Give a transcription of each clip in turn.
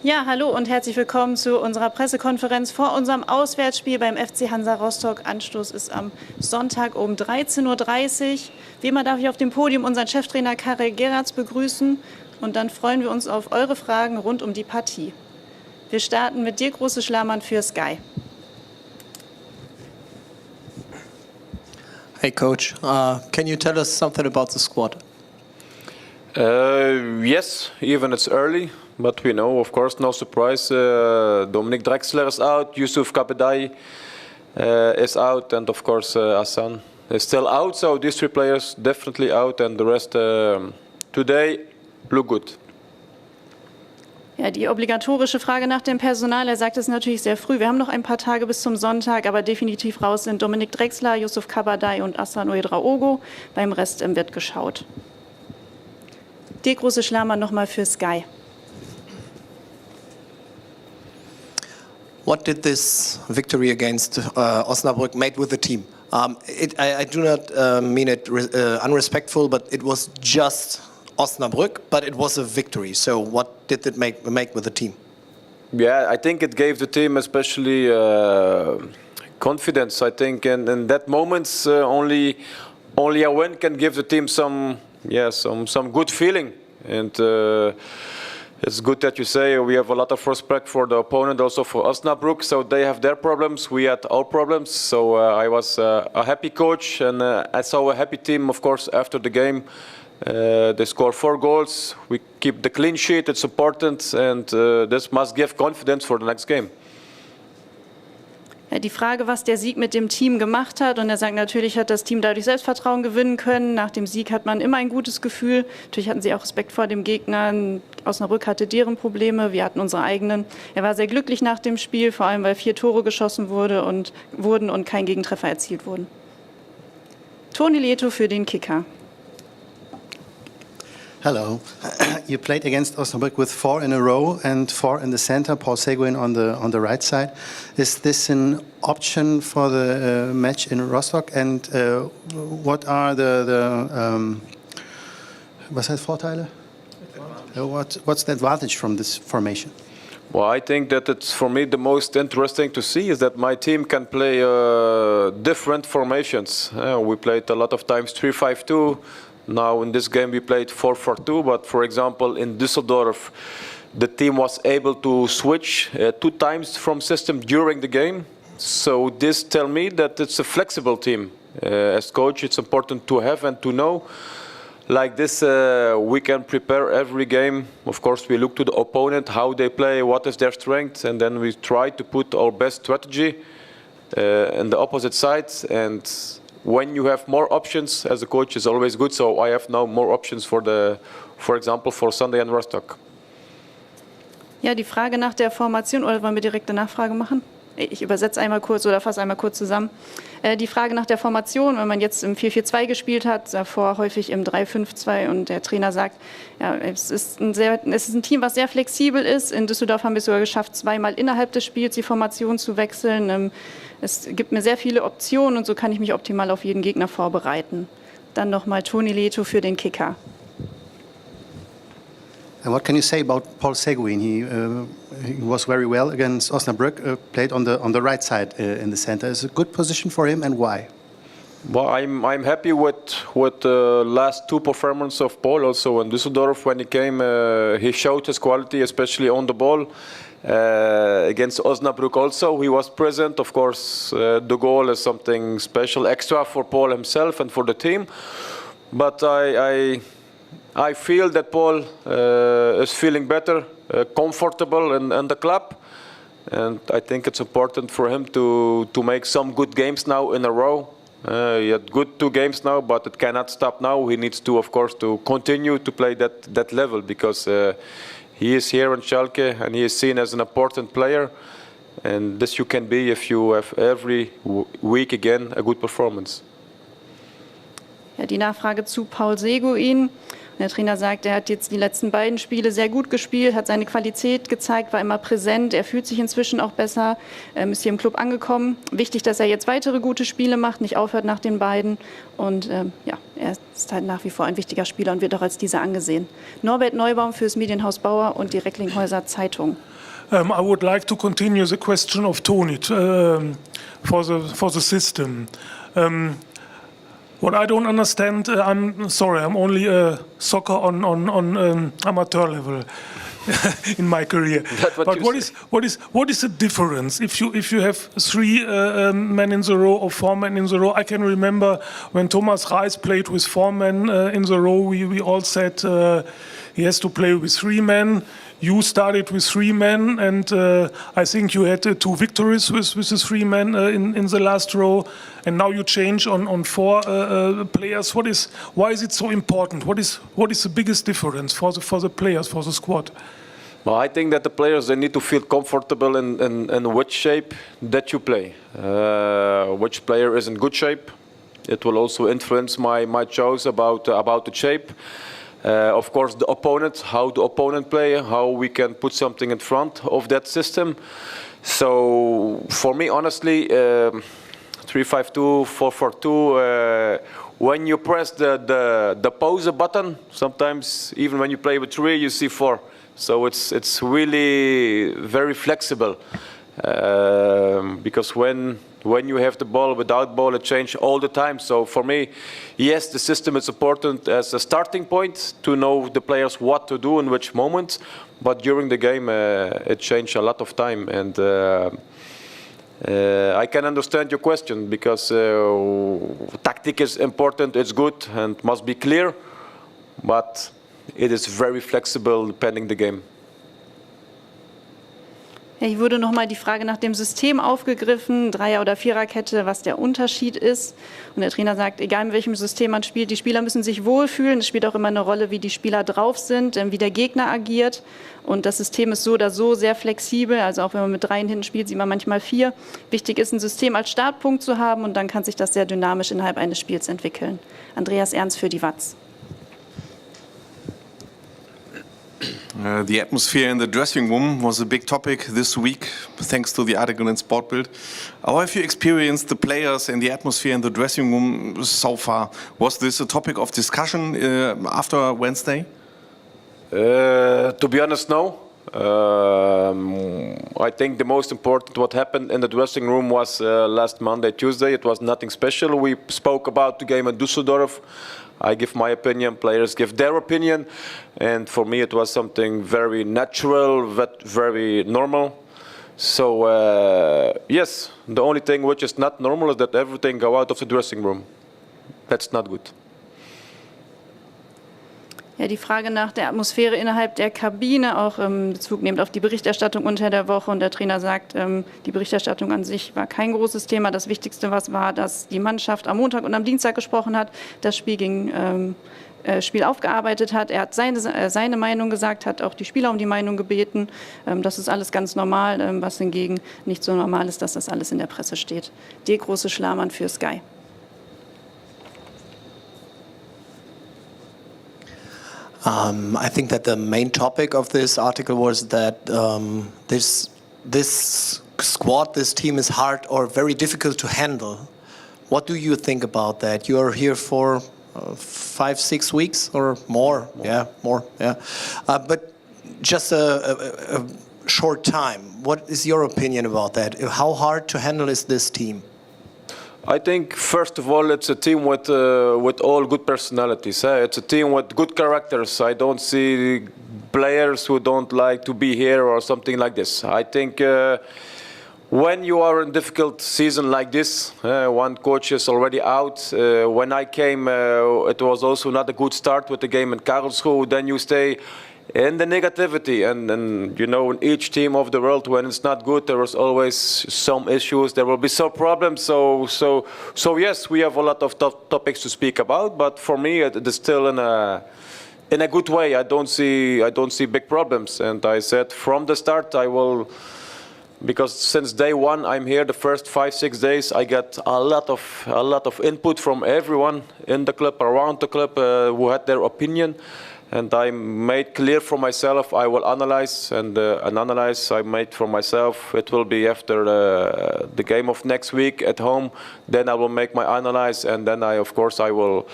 Ja, hallo und herzlich willkommen zu unserer Pressekonferenz vor unserem Auswärtsspiel beim FC Hansa Rostock. Anstoß ist am Sonntag um 13:30 Uhr. Wie immer darf ich auf dem Podium unseren Cheftrainer Karel Geraerts begrüßen und dann freuen wir uns auf eure Fragen rund um die Partie. Wir starten mit dir, Große Schlamann für Sky. Hey Coach, can you tell us something about the squad? Yes, even it's early, but we know, of course, no surprise. Dominic Drexler is out, Yusuf Kabadai is out, and of course Hassan is still out. So these three players definitely out, and the rest today look good. Ja, die obligatorische Frage nach dem Personal, er sagt es natürlich sehr früh. Wir haben noch ein paar Tage bis zum Sonntag, aber definitiv raus sind Dominic Drexler, Yusuf Kabadai und Hassan Ouedraogo. Beim Rest wird geschaut. Die Große Schlamann nochmal für Sky. What did this victory against Osnabrück made with the team? I do not mean it unrespectful, but it was just Osnabrück, but it was a victory. So what did it make with the team? Yeah, I think it gave the team especially confidence. I think in that moments only a win can give the team some good feeling. And it's good that you say we have a lot of respect for the opponent, also for Osnabrück. So they have their problems, we had our problems. So I was a happy coach, and I saw a happy team, of course, after the game. They scored 4 goals. We keep the clean sheet, it's important, and this must give confidence for the next game. Ja, die Frage, was der Sieg mit dem Team gemacht hat, und er sagt, natürlich hat das Team dadurch Selbstvertrauen gewinnen können. Nach dem Sieg hat man immer ein gutes Gefühl. Natürlich hatten sie auch Respekt vor dem Gegner. Osnabrück hatte deren Probleme, wir hatten unsere eigenen. Er war sehr glücklich nach dem Spiel, vor allem weil 4 Tore geschossen wurden und kein Gegentreffer erzielt wurden. Toni Lieto für den Kicker. Hello. You played against Osnabrück with 4 in a row and 4 in the center, Paul Seguin on the right side. Is this an option for the match in Rostock? And what are was heißt Vorteile? What's the advantage from this formation? Well, I think that it's, for me, the most interesting to see is that my team can play different formations. We played a lot of times 3-5-2. Now in this game we played 4-4-2, but for example in Düsseldorf the team was able to switch 2 times from system during the game. So this tells me that it's a flexible team. As coach, it's important to have and to know. Like this, we can prepare every game. Of course, we look to the opponent, how they play, what is their strength, and then we try to put our best strategy in the opposite side. And when you have more options as a coach, is always good. So I have now more options for example, for Sunday and Rostock. Ja, die Frage nach der Formation, oder wollen wir direkte Nachfrage machen? Ich übersetze einmal kurz oder fasse einmal kurz zusammen. Die Frage nach der Formation, wenn man jetzt im 4-4-2 gespielt hat, davor häufig im 3-5-2 und der Trainer sagt, ja, es ist ein Team, was sehr flexibel ist. In Düsseldorf haben wir es sogar geschafft, 2-mal innerhalb des Spiels die Formation zu wechseln. Es gibt mir sehr viele Optionen und so kann ich mich optimal auf jeden Gegner vorbereiten. Dann nochmal Toni Lieto für den Kicker. And what can you say about Paul Seguin? He was very well against Osnabrück, played on the right side in the center. Is it a good position for him, and why? Well, I'm happy with the last 2 performances of Paul. Also in Düsseldorf, when he came, he showed his quality, especially on the ball. Against Osnabrück also, he was present. Of course, the goal is something special, extra for Paul himself and for the team. But I feel that Paul is feeling better, comfortable in the club, and I think it's important for him to make some good games now in a row. He had good 2 games now, but it cannot stop now. He needs to, of course, to continue to play that level, because he is here in Schalke and he is seen as an important player, and this you can be if you have every week again a good performance. Ja, die Nachfrage zu Paul Seguin. Der Trainer sagt, er hat jetzt die letzten beiden Spiele sehr gut gespielt, hat seine Qualität gezeigt, war immer präsent. Er fühlt sich inzwischen auch besser, ist hier im Club angekommen. Wichtig, dass er jetzt weitere gute Spiele macht, nicht aufhört nach den beiden. Und ja, er ist halt nach wie vor ein wichtiger Spieler und wird auch als dieser angesehen. Norbert Neubaum fürs Medienhaus Bauer und die Recklinghäuser Zeitung. I would like to continue the question of Toni for the system. What I don't understand, I'm sorry, I'm only a soccer on amateur level in my career. But what is the difference if you have 3 men in the row or 4 men in the row? I can remember when Thomas Reis played with 4 men in the row. We all said he has to play with 3 men. You started with 3 men, and I think you had 2 victories with the 3 men in the last row, and now you change on 4 players. Why is it so important? What is the biggest difference for the players, for the squad? Well, I think that the players, they need to feel comfortable in which shape that you play. Which player is in good shape. It will also influence my choice about the shape. Of course, the opponent, how the opponent play, how we can put something in front of that system. So, for me, honestly, 3-5-2, 4-4-2, when you press the pause button, sometimes even when you play with 3, you see 4. So it's really very flexible. Because when you have the ball, without ball, it changes all the time. So for me, yes, the system is important as a starting point to know the players what to do in which moment. But during the game, it changed a lot of time. And I can understand your question because tactic is important, it's good and must be clear. But it is very flexible depending the game. Ja, hier wurde nochmal die Frage nach dem System aufgegriffen, 3er- oder 4er-Kette, was der Unterschied ist. Und der Trainer sagt, egal in welchem System man spielt, die Spieler müssen sich wohlfühlen. Es spielt auch immer eine Rolle, wie die Spieler drauf sind, wie der Gegner agiert. Und das System ist so oder so sehr flexibel. Also auch wenn man mit 3 hinten spielt, sieht man manchmal 4. Wichtig ist, ein System als Startpunkt zu haben und dann kann sich das sehr dynamisch innerhalb eines Spiels entwickeln. Andreas Ernst für die WAZ. The atmosphere in the dressing room was a big topic this week, thanks to the article in Sportbild. How have you experienced the players and the atmosphere in the dressing room so far? Was this a topic of discussion after Wednesday? To be honest, no. I think the most important what happened in the dressing room was last Monday, Tuesday. It was nothing special. We spoke about the game in Düsseldorf. I give my opinion, players give their opinion, and for me it was something very natural, very normal. So yes, the only thing which is not normal is that everything go out of the dressing room. That's not good. Ja, die Frage nach der Atmosphäre innerhalb der Kabine, auch Bezug nehmend auf die Berichterstattung unter der Woche. Und der Trainer sagt, die Berichterstattung an sich war kein großes Thema. Das Wichtigste war, dass die Mannschaft am Montag und am Dienstag gesprochen hat, das Spiel aufgearbeitet hat. Er hat seine Meinung gesagt, hat auch die Spieler um die Meinung gebeten. Das ist alles ganz normal, was hingegen nicht so normal ist, dass das alles in der Presse steht. Der große Schlamann für Sky. I think that the main topic of this article was that this squad, this team is hard or very difficult to handle. What do you think about that? You are here for 5-6 weeks or more? Yeah, more. Yeah, but just a short time. What is your opinion about that? How hard to handle is this team? I think, first of all, it's a team with all good personalities. It's a team with good characters. I don't see players who don't like to be here or something like this. I think when you are in a difficult season like this, one coach is already out. When I came, it was also not a good start with the game in Karlsruhe. Then you stay in the negativity, and you know, in each team of the world, when it's not good, there is always some issues. There will be some problems. So yes, we have a lot of topics to speak about. But for me, it is still in a good way. I don't see big problems. And I said from the start, I will because since day one I'm here, the first 5-6 days I got a lot of input from everyone in the club, around the club, who had their opinion, and I made clear for myself I will analyze, and an analysis I made for myself, it will be after the game of next week at home. Then I will make my analysis, and then I will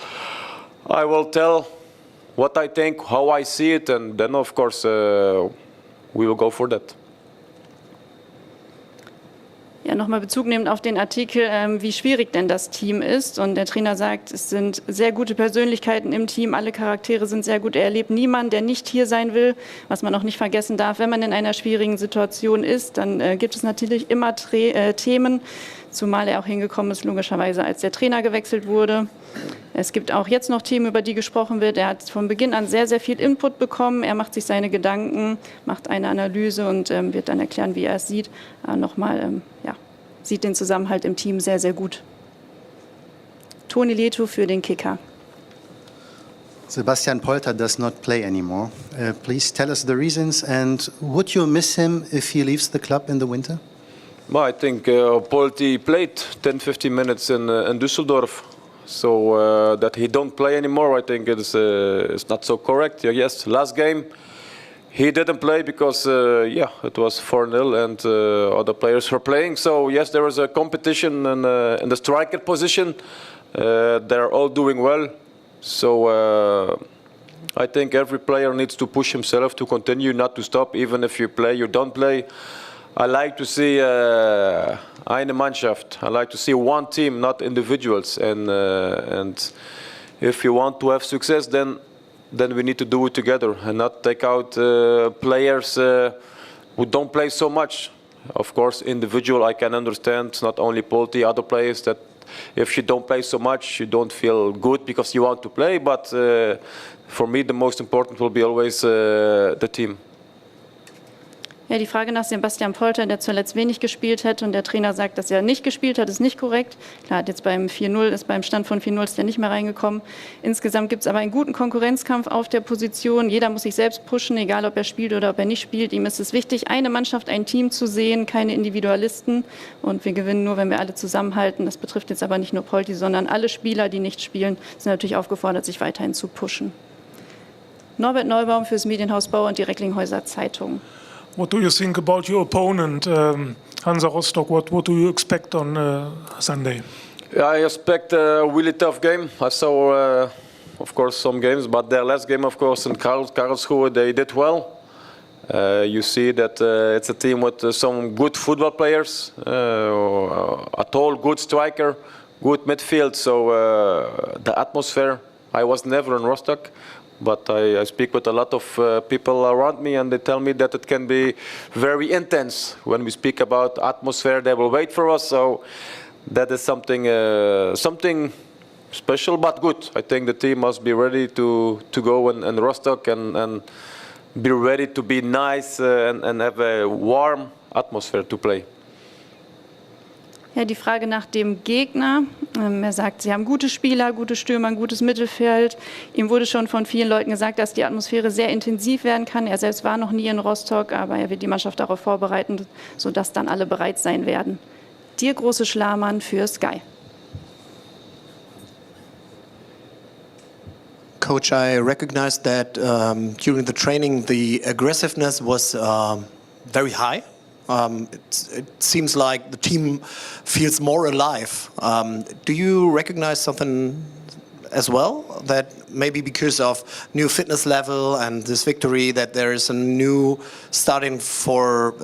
tell what I think, how I see it, and then of course we will go for that. Ja, nochmal Bezug nehmend auf den Artikel, wie schwierig denn das Team ist. Und der Trainer sagt, es sind sehr gute Persönlichkeiten im Team, alle Charaktere sind sehr gut. Er erlebt niemanden, der nicht hier sein will. Was man auch nicht vergessen darf, wenn man in einer schwierigen Situation ist, dann gibt es natürlich immer Themen, zumal er auch hingekommen ist, logischerweise, als der Trainer gewechselt wurde. Es gibt auch jetzt noch Themen, über die gesprochen wird. Er hat von Beginn an sehr, sehr viel Input bekommen. Er macht sich seine Gedanken, macht eine Analyse und wird dann erklären, wie er es sieht. Sieht den Zusammenhalt im Team sehr, sehr gut. Toni Leto für den Kicker. Sebastian Polter does not play anymore. Please tell us the reasons, and would you miss him if he leaves the club in the winter? Well, I think Polti played 10-15 minutes in Düsseldorf. So that he don't play anymore, I think it's not so correct. Yes, last game he didn't play because it was 4-0 and other players were playing. So yes, there was a competition in the striker position. They're all doing well. So I think every player needs to push himself to continue, not to stop. Even if you play, you don't play. I like to see eine Mannschaft. I like to see one team, not individuals. And if you want to have success, then we need to do it together and not take out players who don't play so much. Of course, individual, I can understand. Not only Polti, other players that if you don't play so much, you don't feel good because you want to play. But for me, the most important will be always the team. Ja, die Frage nach Sebastian Polter, der zuletzt wenig gespielt hat und der Trainer sagt, dass er nicht gespielt hat, ist nicht korrekt. Klar, hat jetzt beim Stand von 4-0 ist er nicht mehr reingekommen. Insgesamt gibt es aber einen guten Konkurrenzkampf auf der Position. Jeder muss sich selbst pushen, egal ob er spielt oder ob er nicht spielt. Ihm ist es wichtig, eine Mannschaft, ein Team zu sehen, keine Individualisten. Und wir gewinnen nur, wenn wir alle zusammenhalten. Das betrifft jetzt aber nicht nur Polti, sondern alle Spieler, die nicht spielen, sind natürlich aufgefordert, sich weiterhin zu pushen. Norbert Neubaum fürs Medienhaus Bau und die Recklinghäuser Zeitung. What do you think about your opponent, Hansa Rostock? What do you expect on Sunday? Yeah, I expect a really tough game. I saw, of course, some games, but their last game, of course, in Karlsruhe, they did well. You see that it's a team with some good football players, a tall, good striker, good midfield. So the atmosphere, I was never in Rostock. But I speak with a lot of people around me, and they tell me that it can be very intense. When we speak about atmosphere, they will wait for us. So that is something special, but good. I think the team must be ready to go in Rostock and be ready to be nice and have a warm atmosphere to play. Ja, die Frage nach dem Gegner. Er sagt, sie haben gute Spieler, gute Stürmer, ein gutes Mittelfeld. Ihm wurde schon von vielen Leuten gesagt, dass die Atmosphäre sehr intensiv werden kann. Er selbst war noch nie in Rostock, aber er wird die Mannschaft darauf vorbereiten, sodass dann alle bereit sein werden. Dir große Schlamann für Sky. Coach, I recognized that during the training the aggressiveness was very high. It seems like the team feels more alive. Do you recognize something as well, that maybe because of new fitness level and this victory, that there is a new fighting for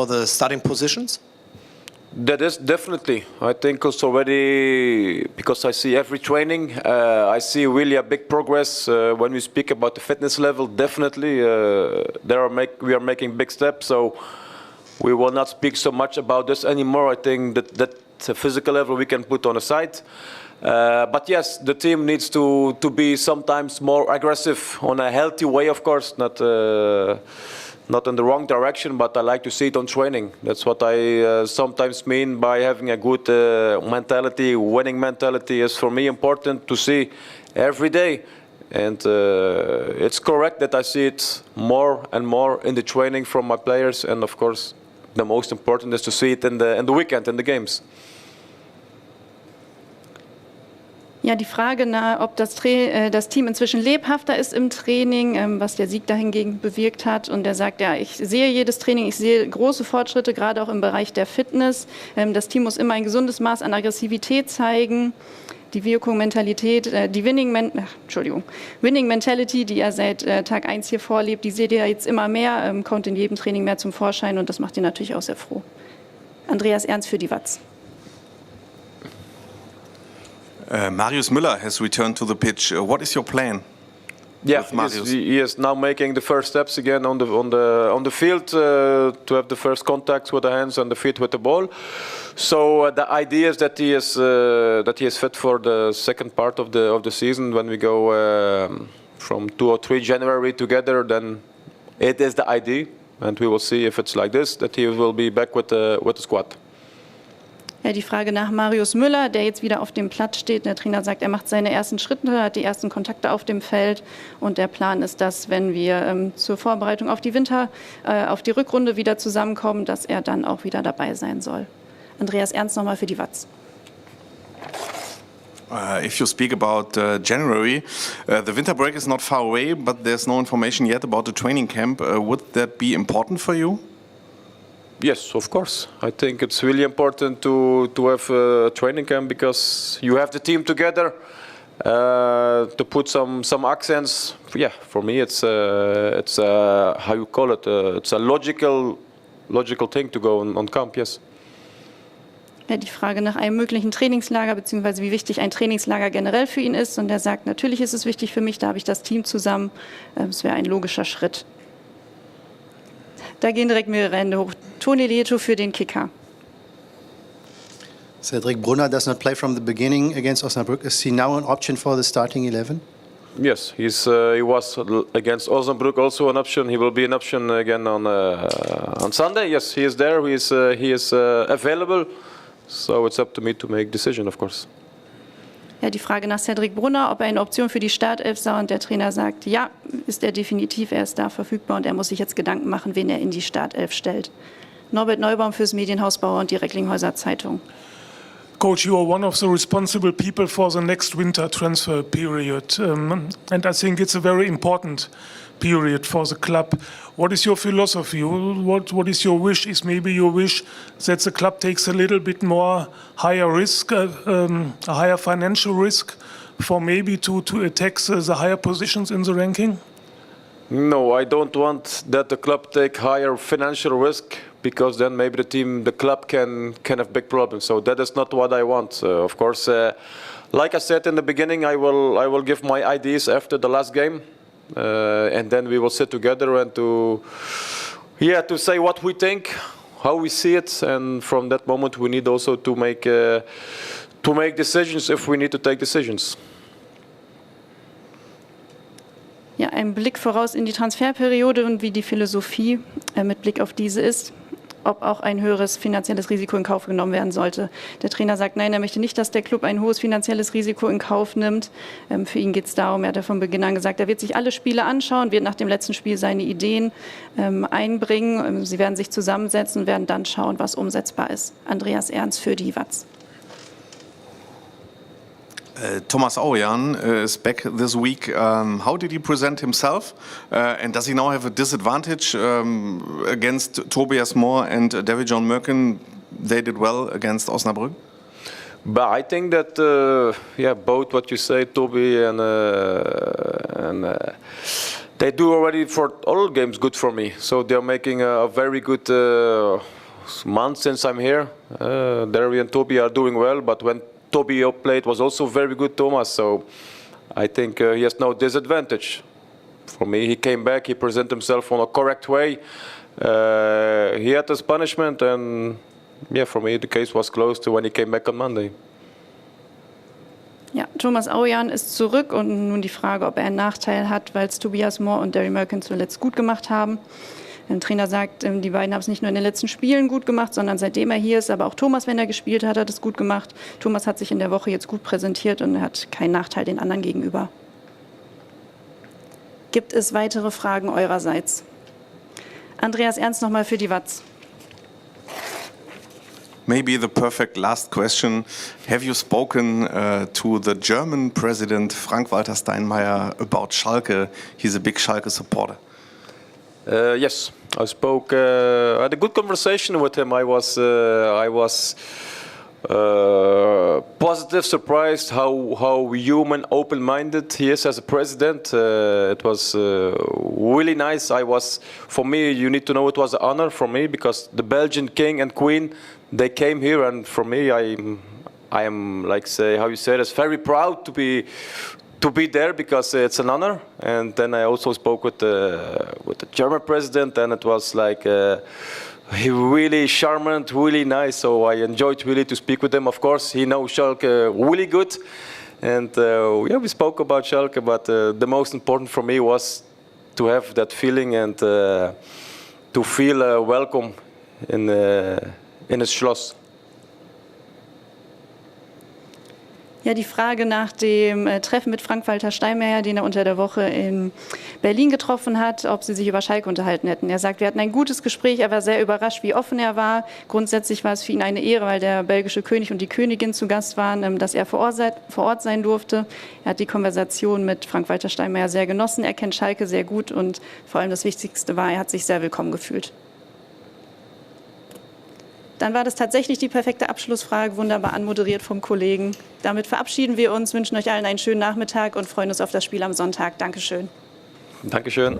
the starting positions? That is definitely. I think it's already, because I see every training, I see really a big progress. When we speak about the fitness level, definitely we are making big steps. So we will not speak so much about this anymore. I think that the physical level we can put on the side. But yes, the team needs to be sometimes more aggressive on a healthy way, of course, not in the wrong direction, but I like to see it on training. That's what I sometimes mean by having a good mentality. Winning mentality is for me important to see every day. And it's correct that I see it more and more in the training from my players. And of course, the most important is to see it in the weekend, in the games. Ja, die Frage, ob das Team inzwischen lebhafter ist im Training, was der Sieg dahingegen bewirkt hat. Und er sagt, ja, ich sehe jedes Training, ich sehe große Fortschritte, gerade auch im Bereich der Fitness. Das Team muss immer ein gesundes Maß an Aggressivität zeigen. Die Wirkung-Mentalität, die Winning Mentality, die er seit Tag 1 hier vorlebt, die seht ihr jetzt immer mehr, kommt in jedem Training mehr zum Vorschein und das macht ihn natürlich auch sehr froh. Andreas Ernst für die Watz. Marius Müller has returned to the pitch. What is your plan? Yeah, he is now making the first steps again on the field to have the first contacts with the hands and the feet with the ball. So the idea is that he is fit for the second part of the season when we go from 2 or 3 January together. Then it is the idea, and we will see if it's like this that he will be back with the squad. Ja, die Frage nach Marius Müller, der jetzt wieder auf dem Platz steht. Der Trainer sagt, er macht seine ersten Schritte, hat die ersten Kontakte auf dem Feld. Und der Plan ist, dass, wenn wir zur Vorbereitung auf die auf die Rückrunde wieder zusammenkommen, dass er dann auch wieder dabei sein soll. Andreas Ernst nochmal für die Watz. If you speak about January, the winter break is not far away, but there's no information yet about the training camp. Would that be important for you? Yes, of course. I think it's really important to have a training camp because you have the team together to put some accents. Yeah, for me it's how you call it. It's a logical thing to go on camp. Yes. Ja, die Frage nach einem möglichen Trainingslager bzw. wie wichtig ein Trainingslager generell für ihn ist. Und er sagt, natürlich ist es wichtig für mich, da habe ich das Team zusammen. Es wäre ein logischer Schritt. Da gehen direkt mehrere Hände hoch. Toni Lieto für den Kicker. Cedric Brunner does not play from the beginning against Osnabrück. Is he now an option for the starting 11? Yes, he was against Osnabrück also an option. He will be an option again on Sunday. Yes, he is there. He is available. So it's up to me to make decision, of course. Ja, die Frage nach Cedric Brunner, ob er eine Option für die Startelf sah, und der Trainer sagt, ja, ist er definitiv, er ist da verfügbar und er muss sich jetzt Gedanken machen, wen er in die Startelf stellt. Norbert Neubaum fürs Medienhaus Bauer und die Recklinghäuser Zeitung. Coach, you are one of the responsible people for the next winter transfer period, and I think it's a very important period for the club. What is your philosophy? What is your wish? Is maybe your wish that the club takes a little bit more higher risk, a higher financial risk, for maybe to attack the higher positions in the ranking? No, I don't want that the club take higher financial risk because then maybe the club can have big problems. So that is not what I want. Of course, like I said in the beginning, I will give my ideas after the last game. And then we will sit together and to say what we think, how we see it, and from that moment we need also to make decisions if we need to take decisions. Ja, ein Blick voraus in die Transferperiode und wie die Philosophie mit Blick auf diese ist, ob auch ein höheres finanzielles Risiko in Kauf genommen werden sollte. Der Trainer sagt, nein, er möchte nicht, dass der Club ein hohes finanzielles Risiko in Kauf nimmt. Für ihn geht es darum, er hat ja von Beginn an gesagt, er wird sich alle Spiele anschauen, wird nach dem letzten Spiel seine Ideen einbringen. Sie werden sich zusammensetzen und werden dann schauen, was umsetzbar ist. Andreas Ernst für die Watz. Thomas Aujan is back this week. How did he present himself? And does he now have a disadvantage against Tobias Mohr and David John Merkin? They did well against Osnabrück. But I think that both what you say, Toby and they do already for all games good for me. So they're making a very good month since I'm here. Derry and Toby are doing well, but when Toby played was also very good, Thomas. So I think he has no disadvantage. For me, he came back, he presented himself in a correct way. He had his punishment, and for me the case was closed to when he came back on Monday. Ja, Thomas Aujan ist zurück und nun die Frage, ob er einen Nachteil hat, weil es Tobias Mohr und Derry Merkin zuletzt gut gemacht haben. Der Trainer sagt, die beiden haben es nicht nur in den letzten Spielen gut gemacht, sondern seitdem er hier ist. Aber auch Thomas, wenn er gespielt hat, hat es gut gemacht. Thomas hat sich in der Woche jetzt gut präsentiert und er hat keinen Nachteil den anderen gegenüber. Gibt es weitere Fragen eurerseits? Andreas Ernst nochmal für die Watz. Maybe the perfect last question. Have you spoken to the German president, Frank-Walter Steinmeier, about Schalke? He's a big Schalke supporter. Yes, I spoke. I had a good conversation with him. I was positive, surprised how human, open-minded he is as a president. It was really nice. For me, you need to know it was an honor for me because the Belgian king and queen, they came here, and for me, I am like say how you say this, very proud to be there because it's an honor. And then I also spoke with the German president, and it was like. He really charming, really nice, so I enjoyed really to speak with him. Of course, he knows Schalke really good, and yeah, we spoke about Schalke, but the most important for me was to have that feeling and to feel welcome in his Schloss. Ja, die Frage nach dem Treffen mit Frank-Walter Steinmeier, den er unter der Woche in Berlin getroffen hat, ob sie sich über Schalke unterhalten hätten. Er sagt, wir hatten ein gutes Gespräch, er war sehr überrascht, wie offen er war. Grundsätzlich war es für ihn eine Ehre, weil der belgische König und die Königin zu Gast waren, dass er vor Ort sein durfte. Er hat die Konversation mit Frank-Walter Steinmeier sehr genossen, er kennt Schalke sehr gut und vor allem das Wichtigste war, er hat sich sehr willkommen gefühlt. Dann war das tatsächlich die perfekte Abschlussfrage, wunderbar anmoderiert vom Kollegen. Damit verabschieden wir uns, wünschen euch allen einen schönen Nachmittag und freuen uns auf das Spiel am Sonntag. Dankeschön. Dankeschön.